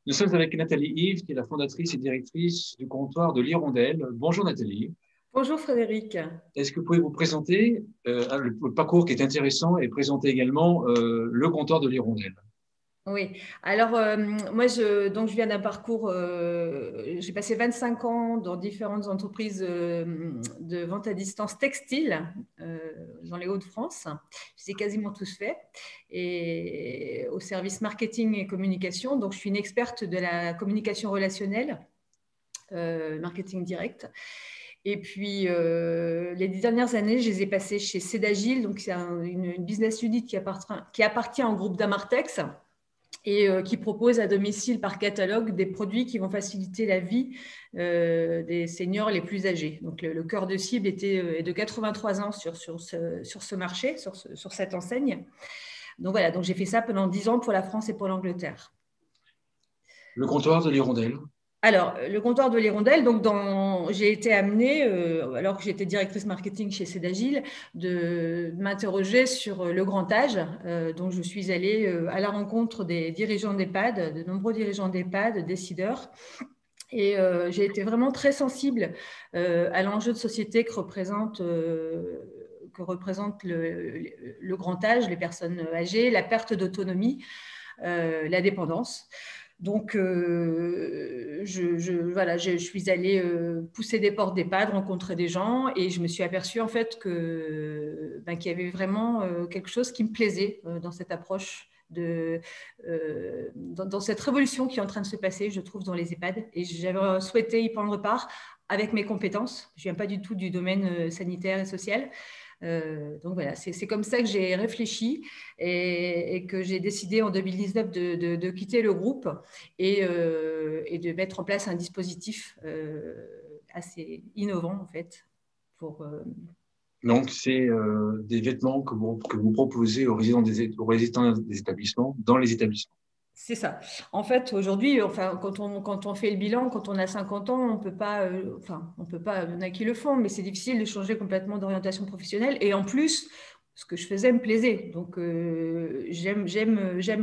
Nous sommes avec Nathalie Yves, qui est la fondatrice et directrice du comptoir de l'Hirondelle. Bonjour Nathalie. Bonjour Frédéric. Est-ce que vous pouvez vous présenter le parcours qui est intéressant et présenter également le comptoir de l'Hirondelle? Oui, alors moi donc je viens d'un parcours, j'ai passé 25 ans dans différentes entreprises de vente à distance textile dans les Hauts-de-France. J'ai quasiment tous fait et au service marketing et communication. Donc je suis une experte de la communication relationnelle, marketing direct. Et puis, les 10 dernières années, je les ai passées chez Cédagile, donc c'est une business unit qui appartient au groupe d'Amartex et qui propose à domicile par catalogue des produits qui vont faciliter la vie des seniors les plus âgés. Donc, le cœur de cible est de 83 ans sur ce marché, sur cette enseigne. Donc, voilà, donc j'ai fait ça pendant 10 ans pour la France et pour l'Angleterre. Le comptoir de l'Hirondelle. Alors, le comptoir de l'Hirondelle, donc j'ai été amenée, alors que j'étais directrice marketing chez Cédagile, de m'interroger sur le grand âge. Donc, je suis allée à la rencontre des dirigeants d'EHPAD, de nombreux dirigeants d'EHPAD, décideurs. Et j'ai été vraiment très sensible à l'enjeu de société que représente le grand âge, les personnes âgées, la perte d'autonomie, la dépendance. Donc, je suis allée pousser des portes d'EHPAD, rencontrer des gens et je me suis aperçue en fait qu'il y avait vraiment quelque chose qui me plaisait dans cette approche, dans cette révolution qui est en train de se passer, je trouve, dans les EHPAD. Et j'avais souhaité y prendre part avec mes compétences. Je ne viens pas du tout du domaine sanitaire et social. Donc voilà, c'est comme ça que j'ai réfléchi et que j'ai décidé en 2019 de quitter le groupe et de mettre en place un dispositif assez innovant en fait pour Donc, c'est des vêtements que vous proposez aux résidents des établissements, dans les établissements. C'est ça. En fait, aujourd'hui, enfin, quand on fait le bilan, quand on a 50 ans, on peut pas, il y en a qui le font, mais c'est difficile de changer complètement d'orientation professionnelle. Et en plus, ce que je faisais me plaisait. Donc, j'aime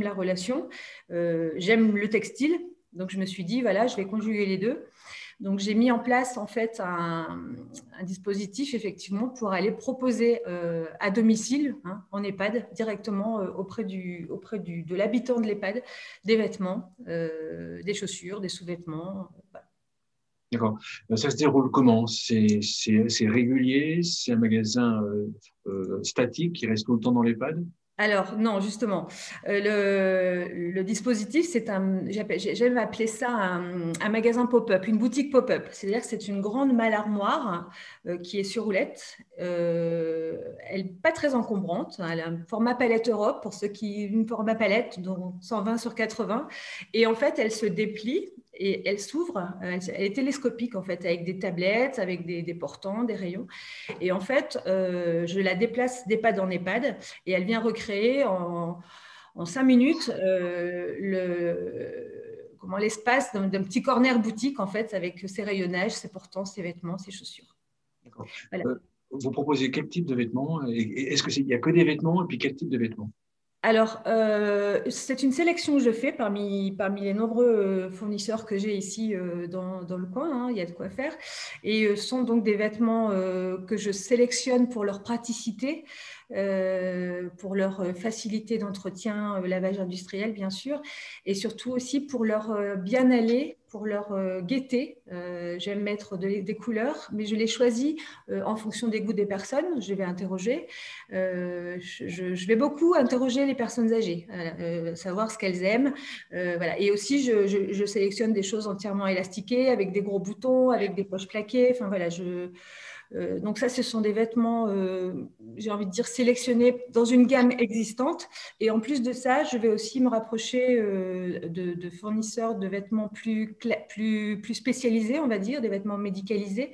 la relation, j'aime le textile. Donc, je me suis dit, voilà, je vais conjuguer les deux. Donc, j'ai mis en place en fait un dispositif effectivement pour aller proposer à domicile, en EHPAD, directement de l'habitant de l'EHPAD, des vêtements, des chaussures, des sous-vêtements. Voilà. D'accord. Ça se déroule comment? C'est régulier? C'est un magasin statique qui reste tout le temps dans l'EHPAD? Alors, non, justement, le dispositif, j'aime appeler ça un magasin pop-up, une boutique pop-up. C'est-à-dire que c'est une grande malle armoire qui est sur roulette. Elle n'est pas très encombrante. Elle a un format palette Europe, pour ceux qui une format palette, donc 120 sur 80. Et en fait, elle se déplie et elle s'ouvre. Elle est télescopique, en fait, avec des tablettes, avec des portants, des rayons. Et en fait, je la déplace d'EHPAD en EHPAD et elle vient recréer en 5 minutes l'espace d'un petit corner boutique en fait avec ses rayonnages, ses portants, ses vêtements, ses chaussures. D'accord. Voilà. Vous proposez quel type de vêtements? Et est-ce qu'il n'y a que des vêtements et puis quel type de vêtements? Alors, c'est une sélection que je fais parmi les nombreux fournisseurs que j'ai ici dans le coin. Il y a de quoi faire. Et ce sont donc des vêtements que je sélectionne pour leur praticité, pour leur facilité d'entretien, lavage industriel, bien sûr, et surtout aussi pour leur bien-aller, pour leur gaieté. J'aime mettre des couleurs, mais je les choisis en fonction des goûts des personnes. Je vais interroger. Je vais beaucoup interroger les personnes âgées, savoir ce qu'elles aiment. Voilà. Et aussi, je sélectionne des choses entièrement élastiquées, avec des gros boutons, avec des poches plaquées. Enfin, voilà, donc ça, ce sont des vêtements, j'ai envie de dire, sélectionnés dans une gamme existante. Et en plus de ça, je vais aussi me rapprocher de fournisseurs de vêtements plus spécialisés, on va dire, des vêtements médicalisés.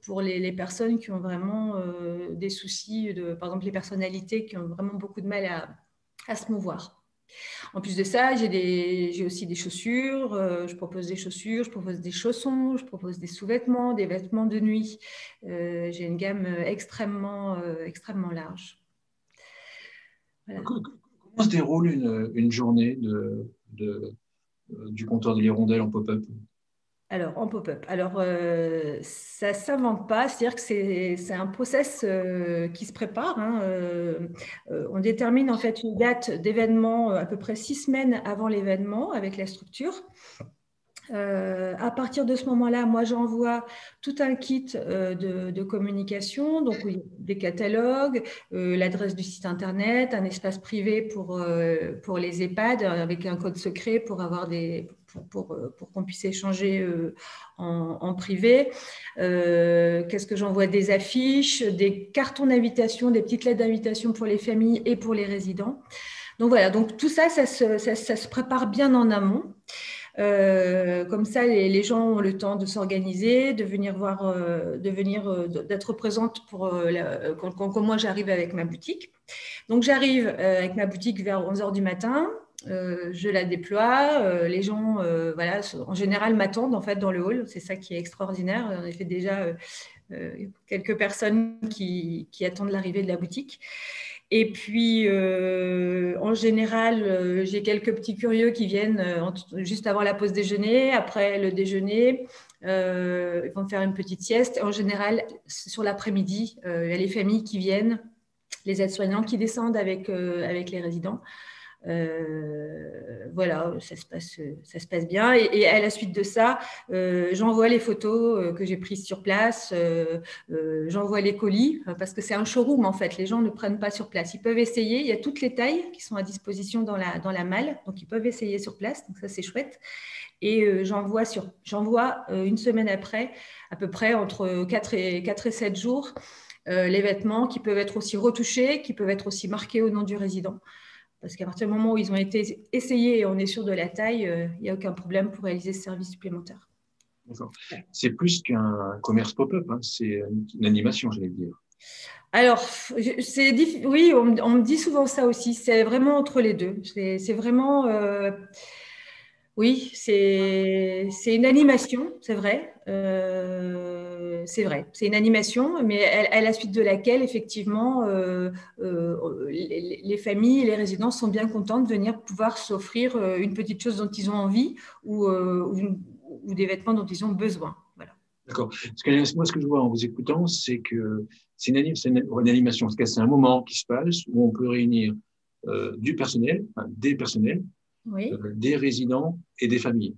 Pour les personnes qui ont vraiment des soucis, par exemple les personnalités qui ont vraiment beaucoup de mal à se mouvoir. En plus de ça, j'ai aussi des chaussures, je propose des chaussures, je propose des chaussons, je propose des sous-vêtements, des vêtements de nuit. J'ai une gamme extrêmement large. Voilà. Comment se déroule une journée de du comptoir de l'Hirondelle en pop-up? Alors, en pop-up. Alors, ça ne s'invente pas, c'est-à-dire que c'est un process qui se prépare, hein. On détermine en fait une date d'événement à peu près 6 semaines avant l'événement avec la structure. À partir de ce moment-là, moi, j'envoie tout un kit de communication, donc oui, des catalogues, l'adresse du site internet, un espace privé pour les EHPAD avec un code secret pour avoir pour qu'on puisse échanger en privé. Qu'est-ce que j'envoie? Des affiches, des cartons d'invitation, des petites lettres d'invitation pour les familles et pour les résidents. Donc voilà, donc tout ça, ça se prépare bien en amont. Comme ça, les gens ont le temps de s'organiser, de venir voir, d'être présente quand moi j'arrive avec ma boutique. Donc j'arrive avec ma boutique vers 11h du matin. Je la déploie. Les gens, voilà, en général m'attendent en fait dans le hall. C'est ça qui est extraordinaire. On a fait déjà quelques personnes qui attendent l'arrivée de la boutique. Et puis, en général, j'ai quelques petits curieux qui viennent juste avant la pause déjeuner, après le déjeuner. Ils vont faire une petite sieste. En général, sur l'après-midi, il y a les familles qui viennent, les aides-soignants qui descendent avec les résidents. Voilà, ça se passe bien. Et à la suite de ça, j'envoie les photos que j'ai prises sur place, j'envoie les colis, parce que c'est un showroom en fait. Les gens ne prennent pas sur place. Ils peuvent essayer. Il y a toutes les tailles qui sont à disposition dans la malle, donc ils peuvent essayer sur place. Donc ça, c'est chouette. Et j'envoie une semaine après, à peu près entre 4 et 7 jours, les vêtements qui peuvent être aussi retouchés, qui peuvent être aussi marqués au nom du résident. Parce qu'à partir du moment où ils ont été essayés et on est sûr de la taille, il n'y a aucun problème pour réaliser ce service supplémentaire. D'accord. C'est plus qu'un commerce pop-up, hein, c'est une animation, j'allais dire. Alors, oui, on me dit souvent ça aussi. C'est vraiment entre les deux. C'est vraiment, oui, c'est une animation, c'est vrai. C'est vrai, c'est une animation, mais à la suite de laquelle, effectivement, les familles et les résidents sont bien contents de venir pouvoir s'offrir une petite chose dont ils ont envie ou des vêtements dont ils ont besoin. Voilà. D'accord. Parce que moi, ce que je vois en vous écoutant, c'est que c'est une animation. En tout cas, c'est un moment qui se passe où on peut réunir du personnel, enfin, des personnels, Oui. des résidents et des familles.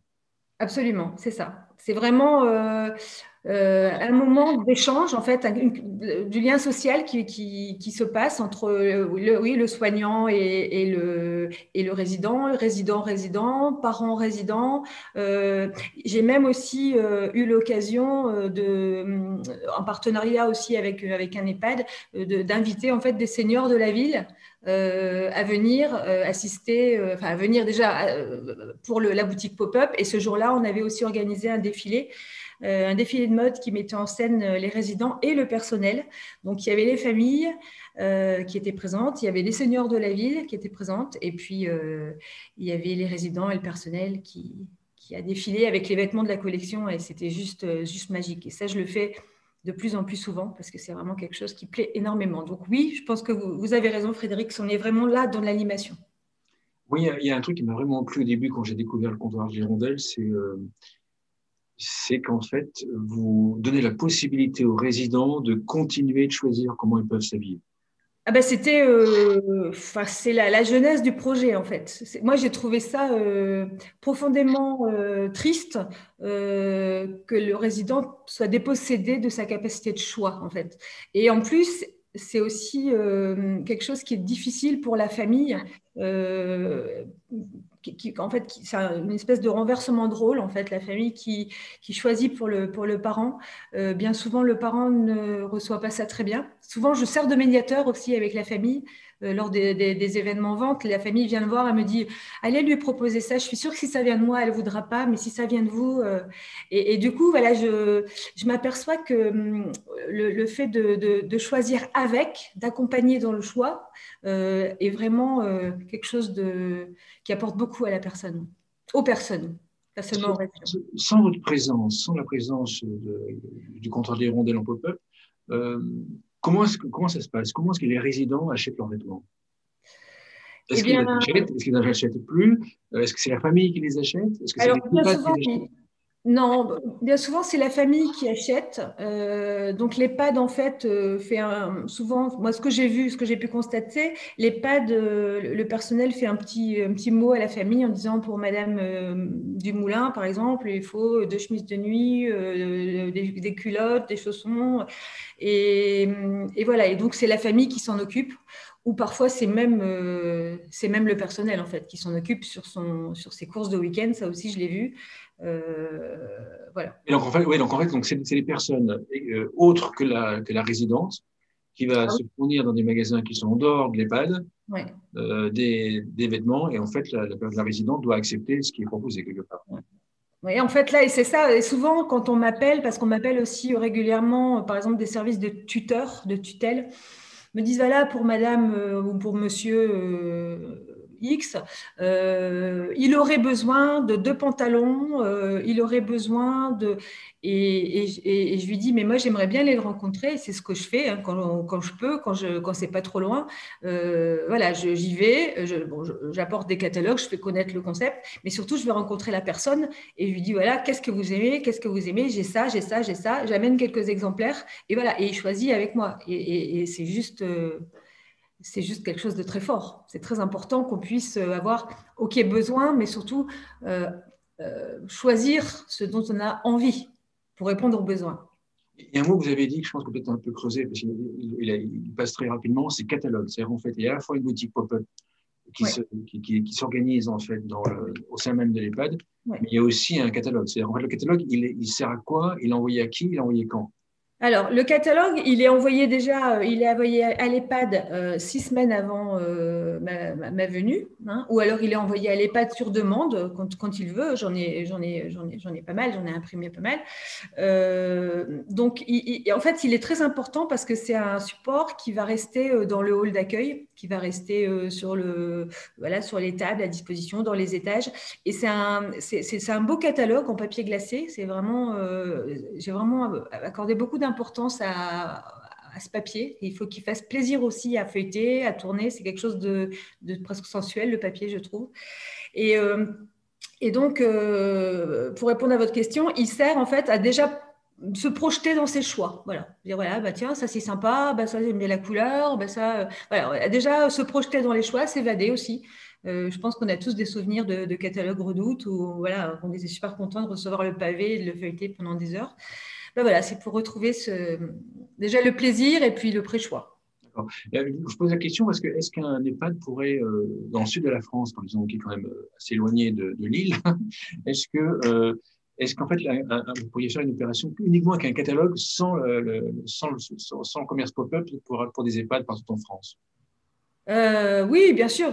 Absolument, c'est ça. C'est vraiment un moment d'échange, en fait, du lien social qui se passe entre le soignant et le résident, parent-résident. J'ai même aussi eu l'occasion en partenariat aussi avec un EHPAD, d'inviter en fait des seniors de la ville à venir assister, à venir déjà pour la boutique pop-up. Et ce jour-là, on avait aussi organisé un défilé de mode qui mettait en scène les résidents et le personnel. Donc, il y avait les familles qui étaient présentes, il y avait les seniors de la ville qui étaient présentes, et puis il y avait les résidents et le personnel qui a défilé avec les vêtements de la collection, et c'était juste magique. Et ça, je le fais de plus en plus souvent parce que c'est vraiment quelque chose qui plaît énormément. Donc oui, je pense que vous avez raison, Frédéric, on est vraiment là dans l'animation. Oui, il y a un truc qui m'a vraiment plu au début quand j'ai découvert le comptoir de l'Hirondelle, c'est qu'en fait, vous donnez la possibilité aux résidents de continuer de choisir comment ils peuvent s'habiller. Ah ben c'était, c'est la jeunesse du projet en fait. Moi j'ai trouvé ça profondément triste que le résident soit dépossédé de sa capacité de choix en fait. Et en plus c'est aussi quelque chose qui est difficile pour la famille. euh, En fait, c'est une espèce de renversement de rôle en fait. La famille qui choisit pour le parent. Bien souvent, le parent ne reçoit pas ça très bien. Souvent, je sers de médiateur aussi avec la famille. Lors des événements ventes, la famille vient me voir, elle me dit allez lui proposer ça. Je suis sûre que si ça vient de moi, elle ne voudra pas, mais si ça vient de vous. Et du coup, voilà, je m'aperçois que le fait de choisir avec, d'accompagner dans le choix, est vraiment quelque chose qui apporte beaucoup à la personne, aux personnes, pas seulement aux résidents. Sans votre présence, sans la présence du comptoir des hirondelles en pop-up, comment ça se passe? Comment est-ce que les résidents achètent leurs vêtements? Eh Est-ce qu'ils bien, les achètent? Est-ce qu'ils n'en achètent plus? Est-ce que c'est la famille qui les achète? Est-ce que c'est alors les bien EHPAD qui souvent, les achètent? non, bien souvent, c'est la famille qui achète. Donc, l'EHPAD, en fait, souvent, moi, ce que j'ai vu, ce que j'ai pu constater, l'EHPAD, le personnel fait un petit mot à la famille en disant pour Madame Dumoulin, par exemple, il faut 2 chemises de nuit, des culottes, des chaussons. Et, et voilà. Et donc, c'est la famille qui s'en occupe. Ou parfois, c'est même le personnel, en fait, qui s'en occupe sur ses courses de week-end. Ça aussi, je l'ai vu. Voilà. Et donc, en fait, ouais, donc, en fait, donc, c'est les personnes autres que la résidence qui va Ah oui, se fournir dans des magasins qui sont en dehors de l'EHPAD ouais. des vêtements et en fait, la résidente doit accepter ce qui est proposé quelque part. Oui, en fait, là, et c'est ça, et souvent, quand on m'appelle, parce qu'on m'appelle aussi régulièrement, par exemple, des services de tuteurs, de tutelle, me disent, voilà, pour madame ou pour monsieur X, il aurait besoin de 2 pantalons, il aurait besoin de... Et je lui dis, mais moi, j'aimerais bien les rencontrer, c'est ce que je fais hein, quand je peux, quand c'est pas trop loin. Voilà, j'y vais, j'apporte des catalogues, je fais connaître le concept, mais surtout, je vais rencontrer la personne et je lui dis, voilà, qu'est-ce que vous aimez, qu'est-ce que vous aimez, j'ai ça, j'ai ça, j'ai ça, j'amène quelques exemplaires et voilà, et il choisit avec moi. Et c'est juste quelque chose de très fort. C'est très important qu'on puisse avoir, OK, besoin, mais surtout euh, choisir ce dont on a envie pour répondre aux besoins. Il y a un mot que vous avez dit que je pense que peut-être un peu creusé parce qu'il passe très rapidement, c'est catalogue. C'est-à-dire en fait, il y a à la fois une boutique pop-up qui Ouais, se, qui s'organise en fait au sein même de l'EHPAD, ouais. mais il y a aussi un catalogue. C'est-à-dire en fait, le catalogue, il sert à quoi? Il est envoyé à qui? Il est envoyé quand? Alors, le catalogue, il est envoyé déjà, il est envoyé à l'EHPAD 6 semaines avant ma venue, hein, ou alors il est envoyé à l'EHPAD sur demande quand il veut. J'en ai pas mal, j'en ai imprimé pas mal. Donc, en fait, il est très important parce que c'est un support qui va rester dans le hall d'accueil, qui va rester voilà, sur les tables à disposition, dans les étages. Et c'est un beau catalogue en papier glacé. J'ai vraiment accordé beaucoup d'importance à ce papier. Il faut qu'il fasse plaisir aussi à feuilleter, à tourner. C'est quelque chose de presque sensuel, le papier, je trouve. Et, euh, et donc, pour répondre à votre question, il sert en fait à déjà se projeter dans ses choix. Voilà. Dire, voilà, bah tiens, ça c'est sympa, bah ça j'aime bien la couleur, bah ça. Voilà. Déjà, se projeter dans les choix, s'évader aussi. Je pense qu'on a tous des souvenirs de catalogue Redoute où voilà, on était super contents de recevoir le pavé et de le feuilleter pendant des heures. Bah, voilà, c'est pour retrouver déjà le plaisir et puis le pré-choix. D'accord. Je pose la question parce que est-ce qu'un EHPAD pourrait, dans le sud de la France, par exemple, qui est quand même assez éloigné de l'île, est-ce que est-ce qu'en fait, vous pourriez faire une opération uniquement avec un catalogue sans le commerce pop-up pour des EHPAD partout en France? Oui, bien sûr,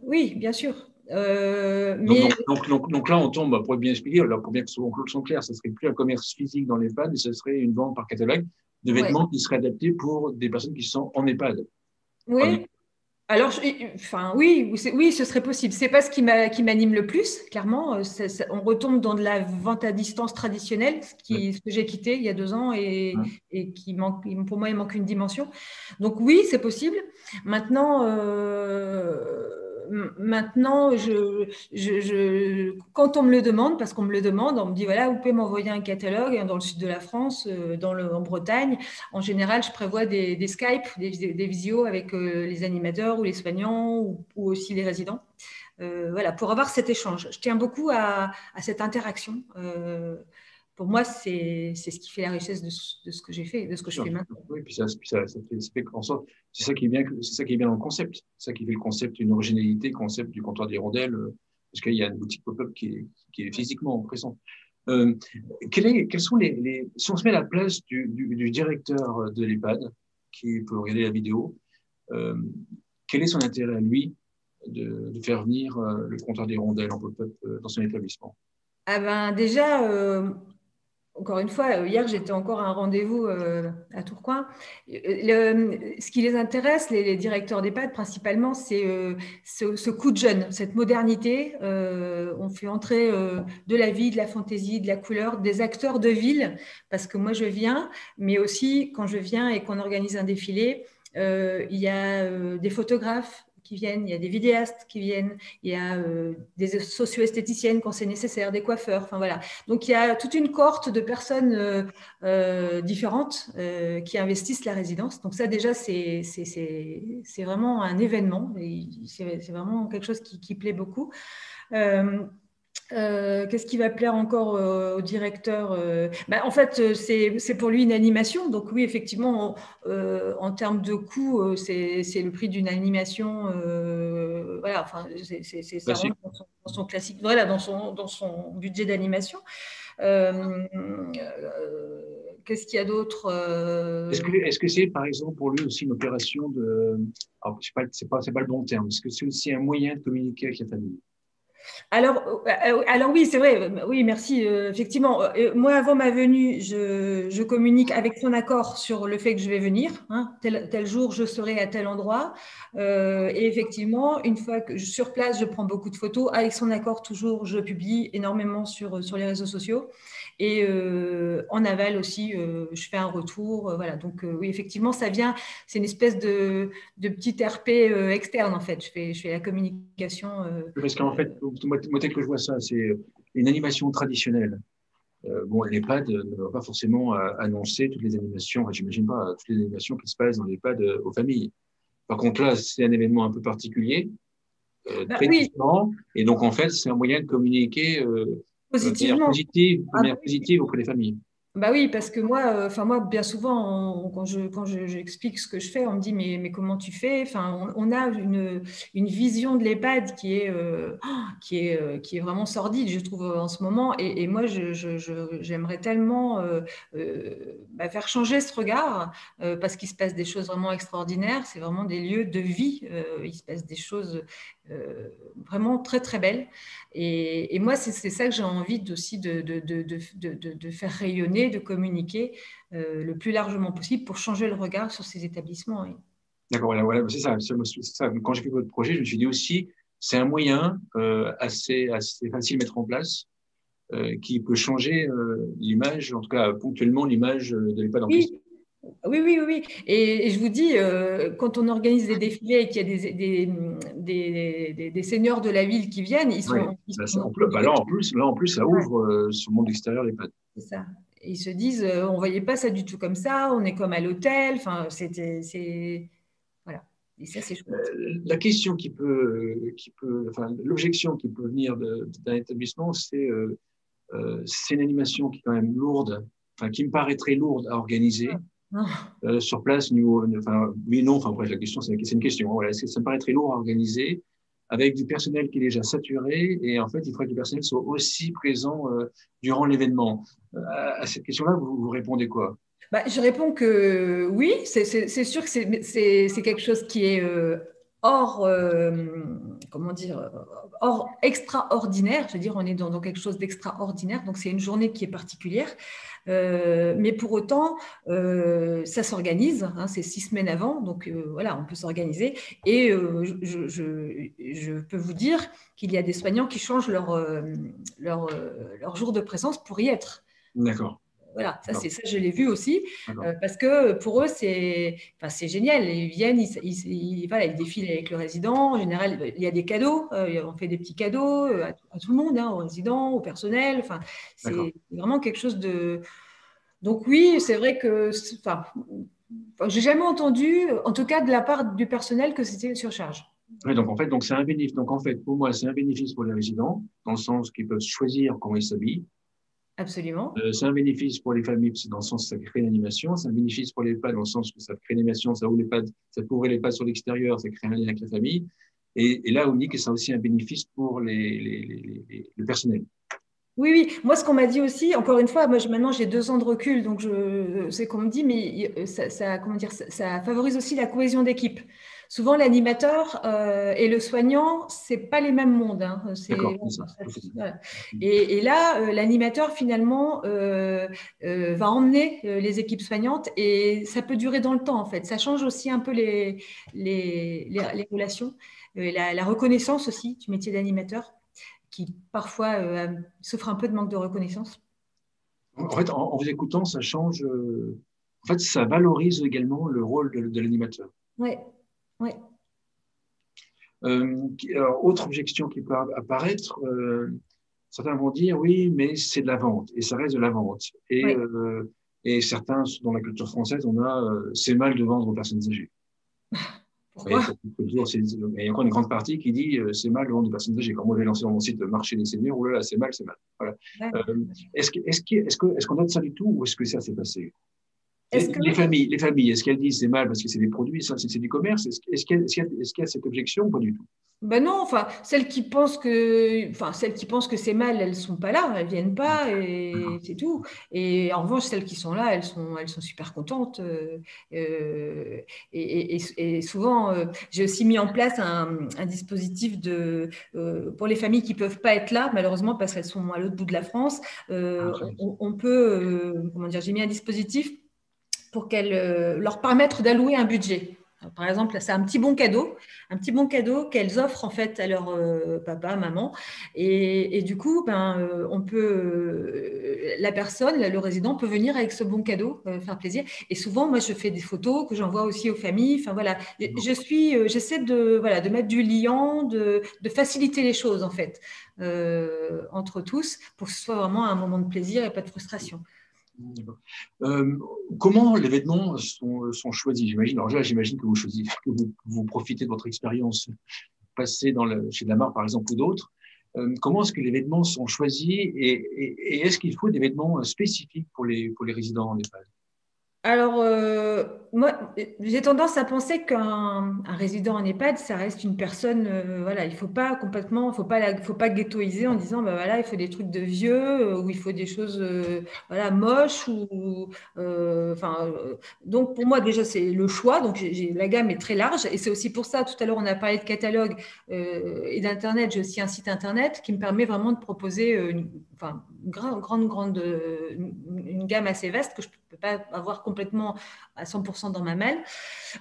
oui, bien sûr. Mais Donc là, on tombe, pour bien expliquer, alors pour bien que les choses sont claires, ce serait plus un commerce physique dans l'EHPAD, mais ce serait une vente par catalogue de ouais, vêtements qui seraient adaptés pour des personnes qui sont en EHPAD. oui. Alors, enfin, oui, oui, ce serait possible. C'est pas ce qui m'anime le plus, clairement. On retombe dans de la vente à distance traditionnelle, Ouais. ce que j'ai quitté il y a 2 ans Ouais. et qui manque, pour moi, il manque une dimension. Donc oui, c'est possible. Maintenant, maintenant, quand on me le demande, parce qu'on me le demande, on me dit voilà, vous pouvez m'envoyer un catalogue dans le sud de la France, en Bretagne. En général, je prévois des Skype, des visios avec les animateurs ou les soignants ou aussi les résidents. Voilà, pour avoir cet échange. Je tiens beaucoup à cette interaction. Pour moi, c'est ce qui fait la richesse de ce que j'ai fait, de ce que je Sûr. fais maintenant. Oui, ça fait en sorte, c'est ça qui est bien, c'est ça qui est bien dans le concept. C'est ça qui fait le concept, une originalité, le concept du comptoir des rondelles, parce qu'il y a une boutique pop-up qui est physiquement présente. Euh, quels sont si on se met à la place du directeur de l'EHPAD, qui peut regarder la vidéo, euh, quel est son intérêt à lui de faire venir le comptoir des rondelles en pop-up dans son établissement? Ah ben déjà, encore une fois, hier j'étais encore à un rendez-vous à Tourcoing. Ce qui les intéresse, les directeurs d'EHPAD principalement, c'est ce coup de jeune, cette modernité. On fait entrer de la vie, de la fantaisie, de la couleur, des acteurs de ville, parce que moi je viens, mais aussi quand je viens et qu'on organise un défilé, il y a des photographes qui viennent, il y a des vidéastes qui viennent, il y a des socio-esthéticiennes quand c'est nécessaire, des coiffeurs, enfin voilà. Donc il y a toute une cohorte de personnes différentes qui investissent la résidence. Donc ça déjà, c'est vraiment un événement, c'est vraiment quelque chose qui plaît beaucoup. Qu'est-ce qui va plaire encore au directeur en fait, c'est pour lui une animation. Donc oui, effectivement, en termes de coût, c'est le prix d'une animation. Voilà, enfin, ça rentre dans son classique, voilà, dans son budget d'animation. Qu'est-ce qu'il y a d'autre Est-ce que c'est, par exemple, pour lui aussi une opération de… Alors, c'est pas le bon terme. Est-ce que c'est aussi un moyen de communiquer avec la famille? Alors oui, c'est vrai. Oui, merci. Effectivement, moi, avant ma venue, je communique avec son accord sur le fait que je vais venir. Hein, tel jour, je serai à tel endroit. Et effectivement, une fois que sur place, je prends beaucoup de photos. Avec son accord, toujours, je publie énormément sur les réseaux sociaux. Et en aval aussi, je fais un retour. Voilà. Donc oui, effectivement, ça vient. C'est une espèce de petit RP externe, en fait. Je fais la communication. Parce qu'en fait, moi, tel que je vois ça, c'est une animation traditionnelle. Bon, l'EHPAD ne va pas forcément annoncer toutes les animations, enfin, j'imagine pas, toutes les animations qui se passent dans l'EHPAD aux familles. Par contre, là, c'est un événement un peu particulier, très Oui, différent. Et donc, en fait, c'est un moyen de communiquer positivement. de manière positive auprès des familles. Bah oui, parce que moi, moi, bien souvent, j'explique ce que je fais, on me dit mais comment tu fais? Enfin, on a une vision de l'EHPAD qui est vraiment sordide, je trouve, en ce moment. Et moi, j'aimerais tellement faire changer ce regard parce qu'il se passe des choses vraiment extraordinaires. C'est vraiment des lieux de vie. Il se passe des choses vraiment très très belles. Et moi, c'est ça que j'ai envie aussi de faire rayonner, de communiquer le plus largement possible pour changer le regard sur ces établissements. Oui. D'accord, voilà, c'est ça, c'est ça. Quand j'ai fait votre projet, je me suis dit aussi, c'est un moyen assez facile à mettre en place qui peut changer l'image, en tout cas ponctuellement l'image de l'EHPAD en question. Oui, oui. Et je vous dis, quand on organise des défilés et qu'il y a des seniors de la ville qui viennent, ils Ouais. sont, ils Là, sont là, en plus, ça ouvre sur le monde extérieur l'EHPAD. c'est ça. Et ils se disent, on voyait pas ça du tout comme ça, on est comme à l'hôtel. Enfin, voilà. Et ça, c'est chouette. La question enfin, l'objection qui peut venir d'un établissement, c'est une animation qui est quand même lourde, enfin, qui me paraît très lourde à organiser. Ah. Sur place, niveau, enfin, oui, non, enfin, bref, la question, c'est une question. Voilà, ça me paraît très lourd à organiser avec du personnel qui est déjà saturé et en fait, il faudrait que le personnel soit aussi présent durant l'événement. À cette question-là, vous répondez quoi? Je réponds que oui, c'est sûr que c'est quelque chose qui est hors, comment dire, hors extraordinaire. Je veux dire, on est dans quelque chose d'extraordinaire, donc c'est une journée qui est particulière. Mais pour autant, ça s'organise, hein, c'est 6 semaines avant, donc voilà, on peut s'organiser. Et je peux vous dire qu'il y a des soignants qui changent leur jour de présence pour y être. D'accord. Voilà, D'accord. ça je l'ai vu aussi, D'accord. parce que pour eux, c'est génial. Ils viennent, voilà, ils défilent avec le résident. En général, il y a des cadeaux. On fait des petits cadeaux à tout le monde, hein, aux résidents, au personnel. Enfin, D'accord. c'est vraiment quelque chose de… Donc oui, c'est vrai que… Enfin, j'ai jamais entendu, en tout cas de la part du personnel, que c'était une surcharge. Ouais, donc en fait, c'est un bénéfice. Donc en fait, pour moi, c'est un bénéfice pour les résidents, dans le sens qu'ils peuvent choisir comment ils s'habillent. Absolument. C'est un bénéfice pour les familles, parce que dans le sens où ça crée une animation. C'est un bénéfice pour les EHPAD, dans le sens où ça crée une animation, ça ouvre l'EHPAD, ça peut ouvrir l'EHPAD sur l'extérieur, ça crée un lien avec la famille. Et là, on dit que c'est aussi un bénéfice pour le personnel. Oui, oui. Moi, ce qu'on m'a dit aussi, encore une fois, moi, maintenant, j'ai 2 ans de recul, donc je sais qu'on me dit, mais comment dire, ça favorise aussi la cohésion d'équipe. Souvent, l'animateur et le soignant, c'est pas les mêmes mondes. Hein. D'accord, c'est ça. Voilà. Et là, l'animateur, finalement, va emmener les équipes soignantes et ça peut durer dans le temps, en fait. Ça change aussi un peu les relations, la reconnaissance aussi du métier d'animateur qui parfois souffre un peu de manque de reconnaissance. En fait, en vous écoutant, ça change. En fait, ça valorise également le rôle de l'animateur. Oui, oui. Alors, autre objection qui peut apparaître, certains vont dire oui, mais c'est de la vente et ça reste de la vente. Oui. Et certains, dans la culture française, on a c'est mal de vendre aux personnes âgées. Et Pourquoi? ça peut toujours, mais il y a encore une grande partie qui dit c'est mal de vendre aux personnes âgées. Quand moi j'ai lancé dans mon site le marché des seniors, oh là là, c'est mal, c'est mal. Voilà. Ouais. Est-ce qu'on note ça du tout ou est-ce que ça s'est passé? Est-ce que Les familles, est-ce qu'elles disent c'est mal parce que c'est des produits, ça, c'est du commerce? Est-ce qu'il y a cette objection ou pas du tout? Ben non, enfin, celles qui pensent que c'est mal, elles sont pas là, elles viennent pas et D'accord. c'est tout. Et en revanche, celles qui sont là, elles sont super contentes. Et souvent, j'ai aussi mis en place un dispositif pour les familles qui peuvent pas être là, malheureusement, parce qu'elles sont à l'autre bout de la France. Ah, très bien. On peut, comment dire, j'ai mis un dispositif pour leur permettre d'allouer un budget. Alors, par exemple, c'est un petit bon cadeau qu'elles offrent en fait à leur papa, maman, et du coup, la personne, le résident peut venir avec ce bon cadeau, faire plaisir. Et souvent, moi, je fais des photos que j'envoie aussi aux familles. Enfin voilà, j'essaie de mettre du liant, de faciliter les choses en fait entre tous, pour que ce soit vraiment un moment de plaisir et pas de frustration. D'accord. Euh, Comment les vêtements sont choisis? J'imagine. Alors là, j'imagine que vous choisissez, que vous profitez de votre expérience passée chez Lamar, par exemple, ou d'autres. Comment est-ce que les vêtements sont choisis et est-ce qu'il faut des vêtements spécifiques pour les résidents en EHPAD? Alors, moi, j'ai tendance à penser qu'un résident en EHPAD, ça reste une personne, voilà, il faut pas complètement, faut pas ghettoiser en disant, bah voilà, il faut des trucs de vieux, ou il faut des choses, voilà, moches, donc pour moi déjà c'est le choix, donc la gamme est très large, et c'est aussi pour ça, tout à l'heure on a parlé de catalogue et d'internet, j'ai aussi un site internet qui me permet vraiment de proposer une gamme assez vaste que je ne peux pas avoir complètement à 100% dans ma malle.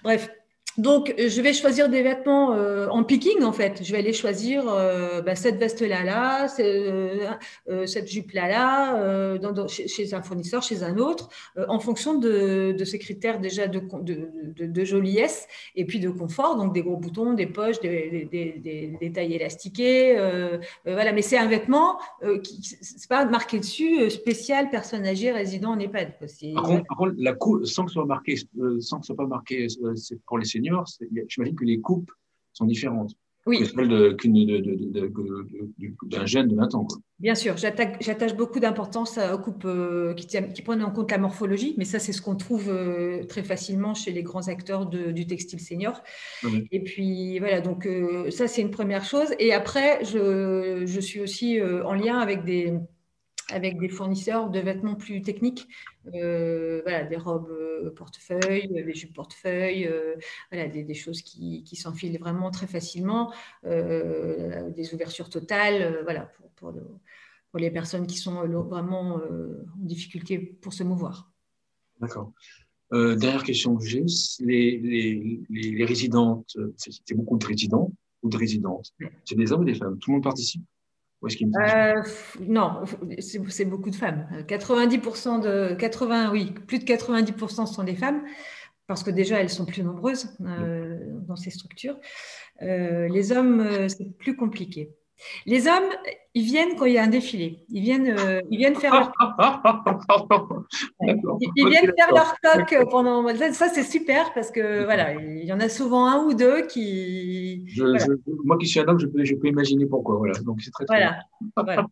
Bref, donc je vais choisir des vêtements en picking en fait. Je vais aller choisir cette veste-là, cette jupe-là, chez un fournisseur, chez un autre, en fonction de ces critères déjà de joliesse et puis de confort, donc des gros boutons, des poches, des tailles élastiquées. Voilà, mais c'est un vêtement c'est pas marqué dessus spécial personne âgée résident en EHPAD. Voilà. Par contre, sans que ce soit marqué, pas marqué, c'est pour les seniors, j'imagine que les coupes sont différentes que Oui, celles d'un jeune de 20 ans, quoi. bien sûr, j'attache beaucoup d'importance aux coupes qui prennent en compte la morphologie, mais ça, c'est ce qu'on trouve très facilement chez les grands acteurs du textile senior. Ouais. Et puis, voilà, donc ça, c'est une première chose. Et après, je suis aussi en lien avec des fournisseurs de vêtements plus techniques, voilà, des robes portefeuille, des jupes portefeuille, voilà, des choses qui s'enfilent vraiment très facilement, des ouvertures totales, voilà, pour les personnes qui sont vraiment en difficulté pour se mouvoir. D'accord. Dernière question que j'ai, les résidentes, c'est beaucoup de résidents ou de résidentes. C'est des hommes ou des femmes? Tout le monde participe? Ou est-ce qu'il y a une petite différence? Non, c'est beaucoup de femmes. 90% oui, plus de 90% sont des femmes, parce que déjà, elles sont plus nombreuses dans ces structures. Les hommes, c'est plus compliqué. Les hommes, ils viennent quand il y a un défilé. Ils viennent faire leur Ouais. D'accord. Ils Ok, viennent faire d'accord. leur toc pendant. Ça, c'est super parce que voilà, il y en a souvent un ou deux qui. Voilà, Moi qui suis un homme, je peux imaginer pourquoi. Voilà. Donc c'est très très bien. voilà,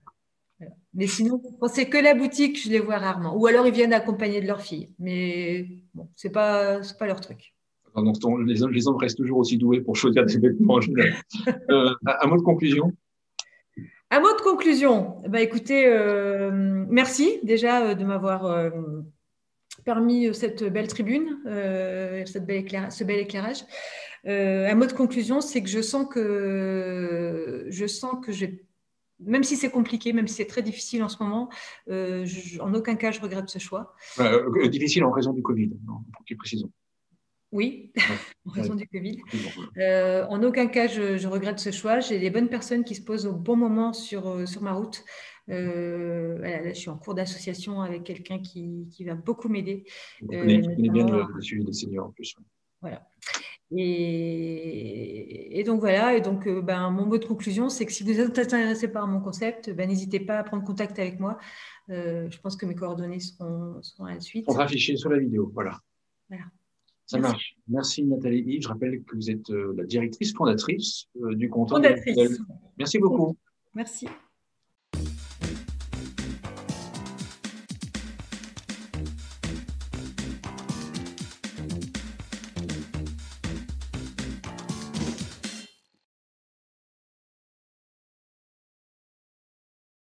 voilà. Mais sinon, quand c'est que la boutique, je les vois rarement. Ou alors ils viennent accompagnés de leur fille. Mais bon, c'est pas leur truc. Donc les hommes restent toujours aussi doués pour choisir des vêtements en général. Un mot de conclusion. Un mot de conclusion. Bah, écoutez, merci déjà de m'avoir permis cette belle tribune, ce bel éclairage. Un mot de conclusion, c'est que je sens que même si c'est compliqué, même si c'est très difficile en ce moment, en aucun cas je regrette ce choix. Difficile en raison du Covid, non, pour qu'il précise. Oui, Ouais, en ouais, raison du Covid. effectivement, voilà. En aucun cas je regrette ce choix. J'ai des bonnes personnes qui se posent au bon moment sur ma route. Voilà, là, je suis en cours d'association avec quelqu'un qui va beaucoup m'aider. Tu connais bien Notamment, le sujet des seniors en plus. Ouais. voilà. Et donc voilà, et donc mon mot de conclusion, c'est que si vous êtes intéressé par mon concept, n'hésitez pas à prendre contact avec moi. Je pense que mes coordonnées seront à la Pour suite. afficher sur la vidéo, voilà. Voilà. Ça Merci. marche. Merci Nathalie Yves. Je rappelle que vous êtes la directrice fondatrice du comptoir des Fondatrice. rondelles. Merci beaucoup. Merci.